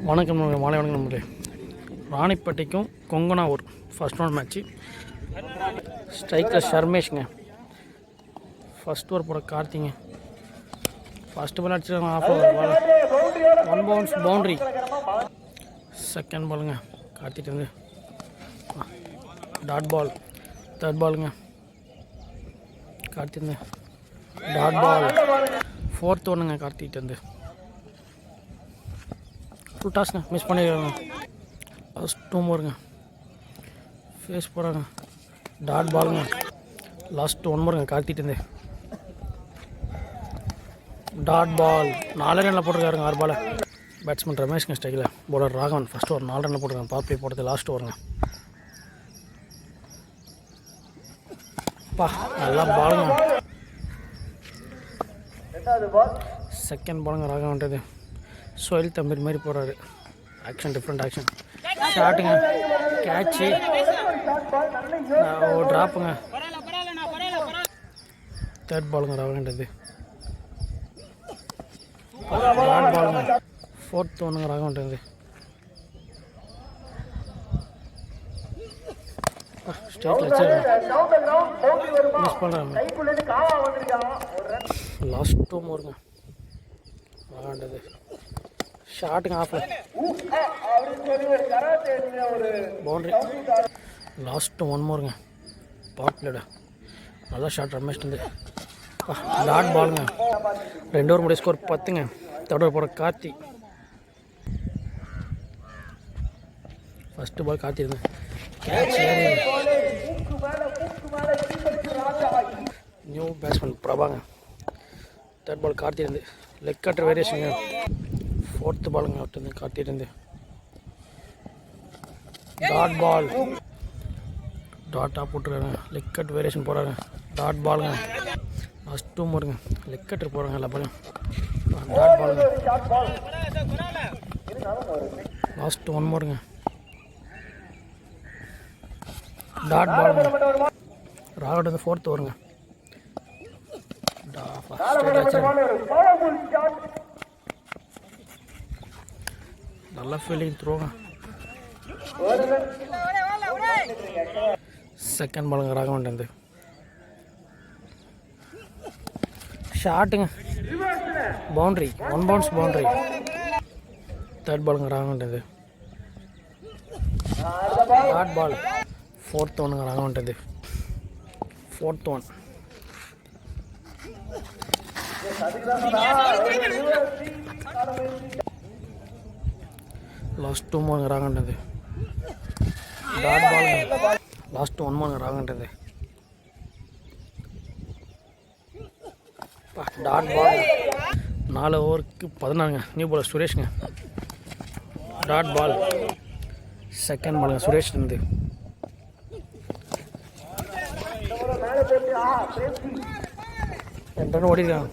வணக்கம் மாலை வணக்கம் நம்பளே. ராணிப்பேட்டைக்கும் Konganavur first round match. Striker ஷர்மேஷ்ங்க, ஃபர்ஸ்ட் ஓவர் போட கார்த்திங்க. ஃபஸ்ட்டு பால் அடிச்சிருக்காங்க, off over ball, 1 bounce boundary. Second பாலுங்க கார்த்திட்டு வந்து டாட் பால். தேர்ட் பாலுங்க கார்த்திட்டு டாட் பால். ஃபோர்த் ஒன்றுங்க கார்த்திகிட்ட வந்து ஃபுல் டாஸ்ங்க, மிஸ் பண்ணிடுறாங்க. லாஸ்ட் 2 மோருங்க, ஃபேஸ் போகிறாங்க, டாட் பாலுங்க. லாஸ்ட் 1 மோருங்க கார்த்திகிட்டேருந்து டாட் பால். 4 ரனில் போட்டிருக்காருங்க 6 பால். பேட்ஸ்மேன் ரமேஷ்ங்க ஸ்ட்ரைக்கில், பவுலர் ராகவன். ஃபஸ்ட் ஓவர் 4 ரனில் போட்டிருக்காங்க. பவர் பிளே போடுறது லாஸ்ட் ஓவருங்க. பா நல்லா பாலுங்க. செகண்ட் பாலுங்க ராகவன்றது. சோயில் தம்பீர் மாதிரி போகிறாரு. Action, different action. ஷாட்டுங்க, கேட்சு, ட்ராப்புங்க. தேர்ட் பாலுங்க ராகவன்றது. டாட் பாலுங்க. ஃபோர்த் ஒன்றுங்க ராகவன்றது. ஸ்டேட்டில் வச்சு மிஸ் பண்ணுறாங்க. லாஸ்ட் 2 மோருங்க ராகவன்றது. ஷாட்டுங்க, ஆஃபில் பவுண்ட்ரி. லாஸ்ட்டு 1 மோருங்க பவர் பிளேட. நல்லா ஷாட் ரமேஷ் வந்து. டாட் பாலுங்க. 2 ஓவர் முடிய ஸ்கோர் 10ங்க. தேர்ட் ஓவர் போகிற கார்த்தி. ஃபஸ்ட்டு பால் கார்த்தி இருந்தேன், கேட்ச். நியூ பேட்ஸ்மேன் பிரபாங்க. தேர்ட் பால் கார்த்தி இருந்து லெக் கட்டர் வேரியேஷனுங்க. ஃபோர்த்து பாலுங்க அவர்கிட்ட கார்த்திட்டு இருந்து டாட் பால். டாட்டாக போட்டுருக்காங்க, லெக் கட் வேரியேஷன் போகிறாங்க. டாட் பாலுங்க. லாஸ்ட் 2 மோருங்க, லெக் கட்டர் போகிறாங்க எல்லா பாலும். டாட் பாலுங்க. லாஸ்ட் 1 மோருங்க டாட் பாலுங்க. ராகட் வந்து 4th ஓவருங்க. நல்லா ஃபீல்டிங் த்ரோங்க. செகண்ட் பாலுங்க ராகவன் வந்து ஷாட்டுங்க, பவுண்ட்ரி, 1 பவுன்ஸ் பவுண்ட்ரி. தேர்ட் பாலுங்க ராகவன் வந்து டாட் பால். ஃபோர்த் ஒன்றுங்க ராகவன் வந்து. Fourth one. லாஸ்ட் 2 மோருங்க ராகவன்றது. Dot ball. லாஸ்ட் 1 மோருங்க ராகவன்றது. Dot ball. 4 ஓவருக்கு 14ங்க. நியூ பாலர் சுரேஷ்ங்க. Dot ball. செகண்ட் பாலுங்க சுரேஷ் இருந்து. ரெண்டு ஓடிருக்காங்க.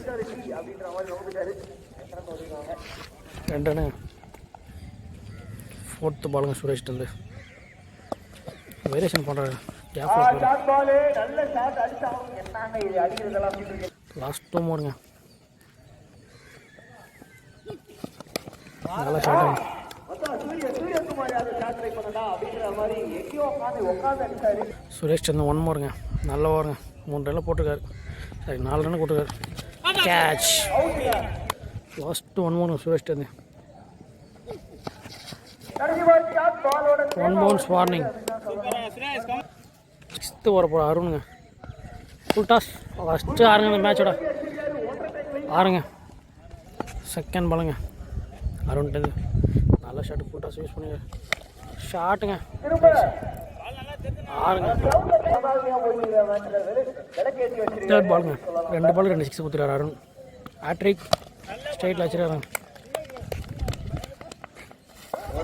2 ரன்னு. ஃபோர்த்து பாலுங்க சுரேஷ் வந்து வேரியேஷன் பண்ணுறாரு. லாஸ்ட் 2 மோருங்க. நல்லா ஷாட்டுங்க. சுரேஷ் சந்திரன் 1 மோருங்க. நல்ல ஓவருங்க. 3 ரன்னில் போட்டிருக்காரு. சரி, 4 ரன்னு போட்டிருக்காரு. கேட்ச். லாஸ்ட்டு 1 மோருங்க Suresh Chandran. 1 bounce warning. 6th over போகிற அருணுங்க. Full toss. ஃபஸ்ட்டு 6ங்க இந்த மேட்சோட 6ங்க. செகண்ட் பாலுங்க அருண்ட்டு நல்ல ஷாட்டு. ஃபுல் டாஸ் யூஸ் பண்ணி ஷாட்டுங்க, 6ங்க. தேர்ட் பாலுங்க 2 பால் 2 6 கொடுத்துருக்காரு அருண். ஹேட்ரிக் ஸ்ட்ரைட்டில் வச்சுருக்காருங்க.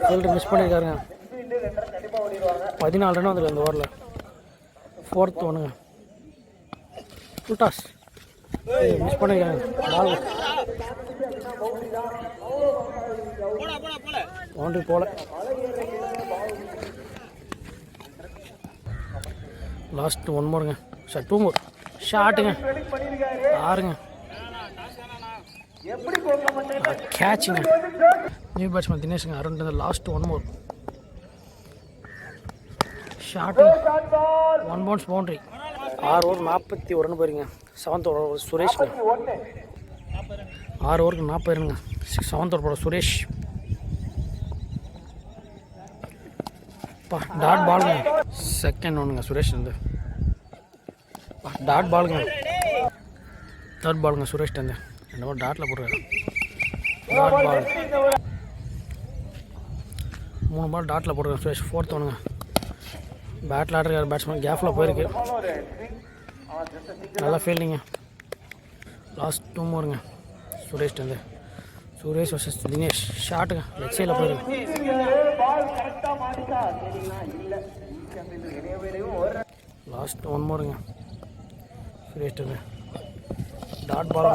ஃபீல்டர் மிஸ் பண்ணியிருக்காருங்க. 14 ரன் வந்துருக்கு அந்த ஓவரில். ஃபோர்த் ஒன்றுங்க ஃபுல் டாஸ். மிஸ் பண்ணியிருக்காங்க. பால் பவுண்ட்ரி போல. லாஸ்ட் 1 மோருங்க. Sir 2 more. ஷாட்டுங்க, 6ங்க. கேட்சுங்க. நியூ பேட்ஸ்மேன் தினேஷுங்க around last 1 more short 1 bounce boundary. 6 over 41 run போயிருங்க. 7th over Suresh. 6 ஓவருக்கு 40 ரன்னுங்க. 7th over போட சுரேஷ். டாட் பாலுங்க. செகண்ட் ஒன்றுங்க சுரேஷ் வந்து டாட் பாலுங்க. தேர்ட் பாலுங்க சுரேஷ் வந்து 2 ஓவர் டாட்டில் போடுறாரு. டாட் பால் 3 பால் டாட்டில் போடுறாரு சுரேஷ். 4th ஒன்றுங்க பேட்டில் ஆடுறாரு பேட்ஸ்மேன். கேஃபில் போயிருக்கு. நல்லா ஃபீல்டிங்க. லாஸ்ட் 2 moreங்க சுரேஷ் வந்து. சுரேஷ் வர்சஸ் தினேஷ். ஷாட்டுங்க லெக் சைடில் போயிருக்கு. லாஸ்ட் 1 moreங்க சுரேஷ் வந்து டாட் பால்.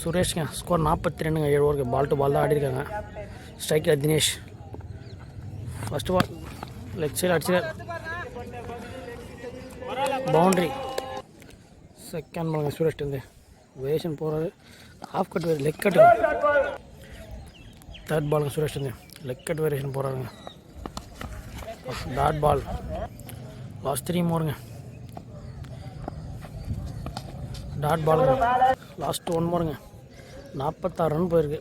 சுரேஷ்ங்க ஸ்கோர் 42ங்க. 7 ஓவருக்கு பால் டு பால் தான் ஆடிருக்காங்க. ஸ்ட்ரைக்கில் தினேஷ். ஃபஸ்ட்டு பால் லெக் சைடில் அடிச்சு பவுண்ட்ரி. செகண்ட் பாலுங்க சுரேஷ் வந்து வேஷன் போகிறாரு. ஆஃப் கட் வேறு லெக் கட்டு. தேர்ட் பாலுங்க சுரேஷ் வந்து லெக் கட் வேரியேஷன் போகிறாருங்க. Dot ball. லாஸ்ட் 3 moreங்க டாட் பாலுங்க. லாஸ்ட் 1 moreங்க 46 ரன் போயிருக்கு.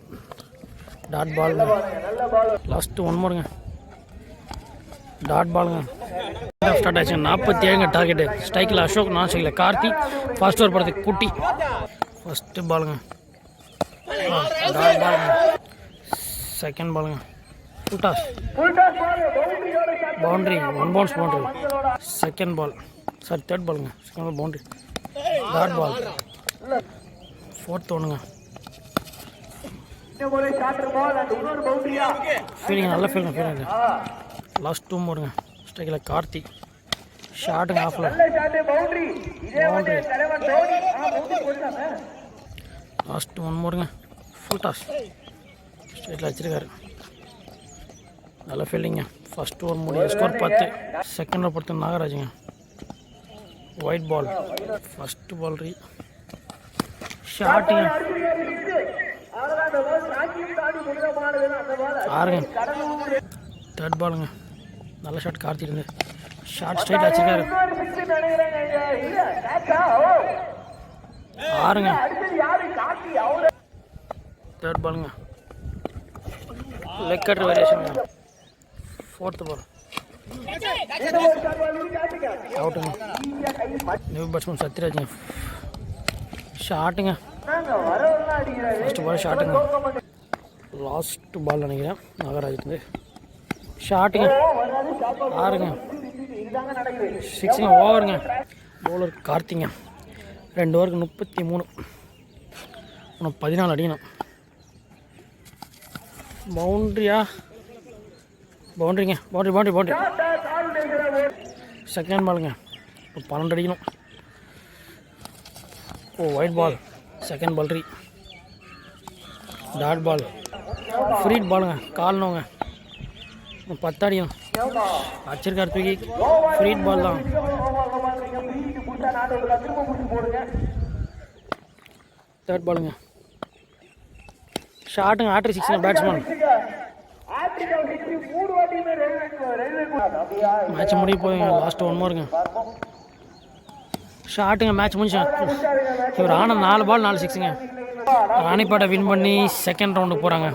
டாட் பாலுங்க. லாஸ்ட் 1 moreங்க டாட் பாலுங்க. ஸ்டார்ட் ஆச்சு. 47ங்க டார்கெட்டு. ஸ்ட்ரைக்கில் அசோக், நான் ஸ்ட்ரைக்கில் கார்த்தி. ஃபர்ஸ்ட் ஓவர் படத்துக்கு குட்டி. ஃபஸ்ட்டு பாலுங்க டாட் பாலுங்க. செகண்ட் பாலுங்க full toss boundary. 1 bounce boundary. Second ball third பாலுங்க. Second ball boundary. Dot ball. 4th ஒன்றுங்க ஃபீலிங். நல்ல ஃபீலிங்க. லாஸ்ட் 2 moreங்க ஸ்ட்ரைக்கில் கார்த்தி. ஷாட்டுங்க ஆஃபில் பவுண்ட்ரி. லாஸ்ட் 1 moreங்க ஃபுல் டாஸ் ஸ்ட்ரைட்டில் வச்சிருக்காரு. நல்ல ஃபீல்டிங்க. ஃபஸ்ட் ஓவர் முடிய ஸ்கோர் 10. செகண்ட் ஓவர் பொறுத்த நாகராஜுங்க. White ball. ஃபஸ்ட்டு பால் ஷாட்டுங்க 6ங்க. தேர்ட் பாலுங்க நல்ல ஷாட் கார்த்தி இருந்து. ஷார்ட் ஸ்ட்ரைட் வச்சிருக்காரு. 6ங்க. தேர்ட் பாலுங்க லெக் கட் வேரியேஷனுங்க. 4th பால் அவுட்டுங்க. நியூ பேட்ஸ்மேன் சத்யராஜுங்க. ஷாட்டுங்க. ஃபஸ்ட்டு பால் ஷாட்டுங்க. லாஸ்ட் பால் நினைக்கிறேன் நாகராஜுக்கு. ஷாட்டுங்க 6ங்க. 6ங்க. ஓவருங்க. பவுலர் கார்த்திங்க. 2 ஓவருக்கு 33. இன்னும் 14 அடிக்கணும். பவுண்ட்ரிங்க. பவுண்ட்ரி. செகண்ட் பாலுங்க 12 அடிக்கணும். Wide ball. Second ball dot ball. ஃப்ரீட் பாலுங்க. கால்னோங்க 10 அடிக்கணும். அடிச்சிருக்காரு தூக்கி. ஃப்ரீட் பால் தான். தேர்ட் பாலுங்க ஷாட்டுங்க. Audrey 6ங்க batsman. மேட்ச் முடிய போகுங்க. லாஸ்ட் 1 moreங்க ஷாட்டுங்க. மேட்ச் முடிஞ்சு. இவர் ஆன 4 பால் 4 6ங்க. ராணிப்பேட்டை வின் பண்ணி செகண்ட் ரவுண்டுக்கு போகிறாங்க.